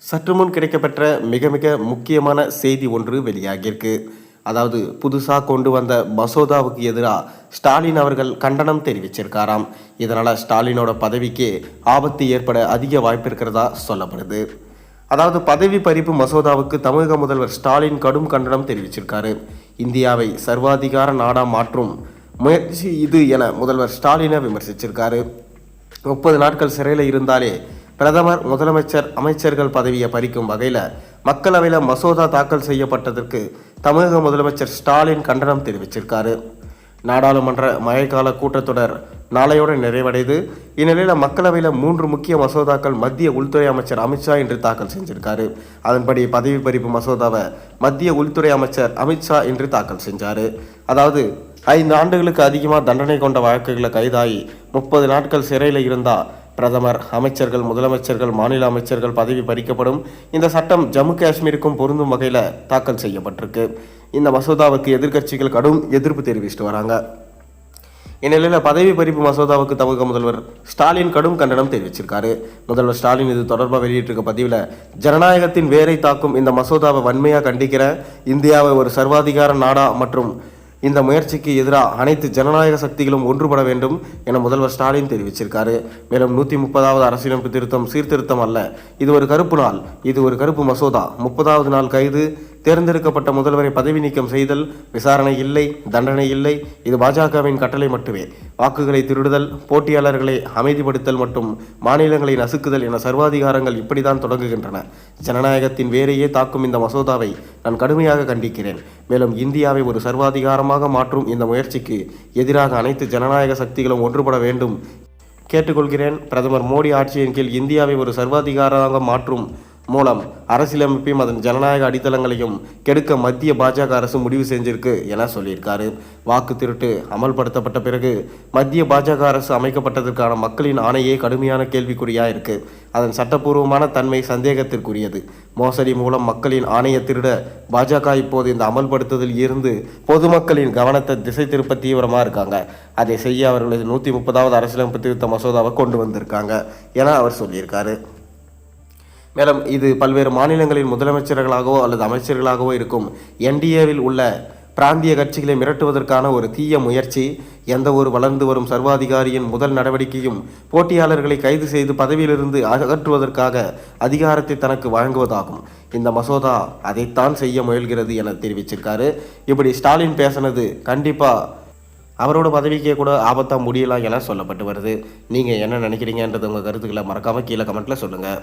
சற்று முன் கிடைக்கப்பெற்ற மிக மிக முக்கியமான செய்தி ஒன்று வெளியாகியிருக்கு. அதாவது புதுசாக கொண்டு வந்த மசோதாவுக்கு எதிராக ஸ்டாலின் அவர்கள் கண்டனம் தெரிவிச்சிருக்காராம். இதனால் ஸ்டாலினோட பதவிக்கு ஆபத்து ஏற்பட அதிக வாய்ப்பு இருக்கிறதா சொல்லப்படுது. அதாவது பதவி பறிப்பு மசோதாவுக்கு தமிழக முதல்வர் ஸ்டாலின் கடும் கண்டனம் தெரிவிச்சிருக்காரு. இந்தியாவை சர்வாதிகார நாடா மாற்றும் முயற்சி இது என முதல்வர் ஸ்டாலினை விமர்சிச்சிருக்காரு. 30 நாட்கள் சிறையில் இருந்தாலே பிரதமர், முதலமைச்சர், அமைச்சர்கள் பதவியை பறிக்கும் வகையில் மக்களவையில் மசோதா தாக்கல் செய்யப்பட்டதற்கு தமிழக முதலமைச்சர் ஸ்டாலின் கண்டனம் தெரிவிச்சிருக்காரு. நாடாளுமன்ற மழைக்கால கூட்டத்தொடர் நாளையோடு நிறைவடைது. இந்நிலையில் மக்களவையில் 3 முக்கிய மசோதாக்கள் மத்திய உள்துறை அமைச்சர் அமித்ஷா இன்று தாக்கல் செஞ்சிருக்காரு. அதன்படி பதவி பறிப்பு மசோதாவை மத்திய உள்துறை அமைச்சர் அமித்ஷா இன்று தாக்கல் செஞ்சார். அதாவது 5 ஆண்டுகளுக்கு அதிகமாக தண்டனை கொண்ட வழக்குகளை கைதாகி 30 நாட்கள் சிறையில் இருந்தால் பிரதமர், அமைச்சர்கள், முதலமைச்சர்கள், மாநில அமைச்சர்கள் பதவி பறிக்கப்படும். இந்த சட்டம் ஜம்மு காஷ்மீருக்கும் பொருந்தும் வகையில் தாக்கல் செய்யப்பட்டிருக்கு. இந்த மசோதாவுக்கு எதிர்க்கட்சிகள் கடும் எதிர்ப்பு தெரிவிச்சுட்டு வராங்க. இந்நிலையில் பதவி பறிப்பு மசோதாவுக்கு தமிழக முதல்வர் ஸ்டாலின் கடும் கண்டனம் தெரிவிச்சிருக்காரு. முதல்வர் ஸ்டாலின் இது தொடர்பாக வெளியிட்டிருக்க பதிவில், ஜனநாயகத்தின் வேரை தாக்கும் இந்த மசோதாவை வன்மையாக கண்டிக்கிறேன். இந்தியாவை ஒரு சர்வாதிகார நாடா மற்றும் இந்த முயற்சிக்கு எதிராக அனைத்து ஜனநாயக சக்திகளும் ஒன்றுபட வேண்டும் என முதல்வர் ஸ்டாலின் தெரிவிச்சிருக்காரு. மேலும் 130வது அரசியலமைப்பு திருத்தம் சீர்திருத்தம் அல்ல, இது ஒரு கருப்பு நாள், இது ஒரு கருப்பு மசோதா. 30வது நாள் கைது, தேர்ந்தெடுக்கப்பட்ட முதல்வரை பதவி நீக்கம் செய்தல், விசாரணை இல்லை, தண்டனை இல்லை. இது பாஜகவின் கட்டளை மட்டுமே. வாக்குகளை திருடுதல், போட்டியாளர்களை அமைதிப்படுத்தல் மற்றும் மாநிலங்களை நசுக்குதல் என சர்வாதிகாரங்கள் இப்படித்தான் தொடங்குகின்றன. ஜனநாயகத்தின் வேரையே தாக்கும் இந்த மசோதாவை நான் கடுமையாக கண்டிக்கிறேன். மேலும் இந்தியாவை ஒரு சர்வாதிகாரமாக மாற்றும் இந்த முயற்சிக்கு எதிராக அனைத்து ஜனநாயக சக்திகளும் ஒன்றுபட வேண்டும் கேட்டுக்கொள்கிறேன். பிரதமர் மோடி ஆட்சியின் கீழ் இந்தியாவை ஒரு சர்வாதிகாரமாக மாற்றும் மூலம் அரசியலமைப்பையும் அதன் ஜனநாயக அடித்தளங்களையும் கெடுக்க மத்திய பாஜக அரசு முடிவு செஞ்சிருக்கு என சொல்லியிருக்காரு. வாக்கு திருட்டு அமல்படுத்தப்பட்ட பிறகு மத்திய பாஜக அரசு அமைக்கப்பட்டதற்கான மக்களின் ஆணையே கடுமையான கேள்விக்குறியாக இருக்கு. அதன் சட்டப்பூர்வமான தன்மை சந்தேகத்திற்குரியது. மோசடி மூலம் மக்களின் ஆணையை திருட பாஜக இப்போது இந்த அமல்படுத்துதல் இருந்து பொதுமக்களின் கவனத்தை திசை திருப்ப தீவிரமாக இருக்காங்க. அதை செய்ய அவர்களது 130வது அரசியலமைப்பு திருத்த மசோதாவை கொண்டு வந்திருக்காங்க என அவர் சொல்லியிருக்காரு. மேலும் இது பல்வேறு மாநிலங்களின் முதலமைச்சர்களாகவோ அல்லது அமைச்சர்களாகவோ இருக்கும் என்டிஏவில் உள்ள பிராந்திய கட்சிகளை மிரட்டுவதற்கான ஒரு தீய முயற்சி. எந்த ஒரு வளர்ந்து வரும் சர்வாதிகாரியின் முதல் நடவடிக்கையும் போட்டியாளர்களை கைது செய்து பதவியிலிருந்து அகற்றுவதற்காக அதிகாரத்தை தனக்கு வழங்குவதாகும். இந்த மசோதா அதைத்தான் செய்ய முயல்கிறது என தெரிவிச்சிருக்காரு. இப்படி ஸ்டாலின் பேசினது கண்டிப்பாக அவரோட பதவிக்கே கூட ஆபத்தாக முடியலாம் என சொல்லப்பட்டு வருது. நீங்கள் என்ன நினைக்கிறீங்கன்றது உங்கள் கருத்துக்களை மறக்காமல் கீழே கமெண்ட்டில் சொல்லுங்கள்.